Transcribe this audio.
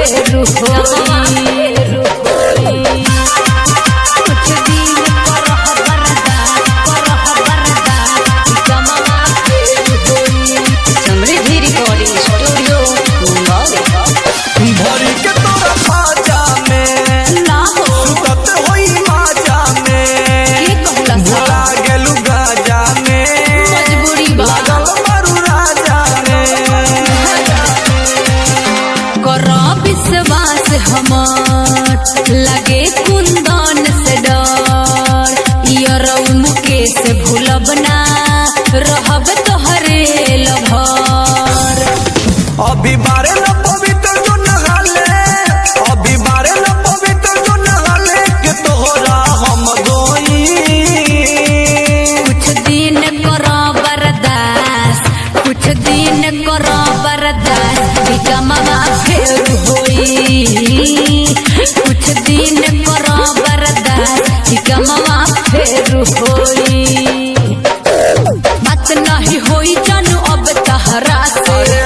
फेर होई। कुछ दिन करह बर्दाश्त कमवा फेर होई। समृद्धि रिकॉर्डिंग स्टूडियो मुंबई। भरी के तोरा खाजा में ना हो सुतत होई माजा में के कहला भुला गेलू गाजा में मजबूरी बा लागल मारू राजा में। करो विश्वास हमार लगे कुंदन से डर यरौ मुकेश भूलब ना रहब तोहरे लभर। अभी बारे न पवित्र जो नहाले अभी बारे न पवित्र जो नहाले के तोहरा हम गोई। कुछ दिन करो बर्दाश्त कुछ दिन करो बर्दाश्त कमवा फेर होई। कुछ दिन करो बर्दाश्त कमवा फेर होई। बात नहीं होई जानू अब तहरा से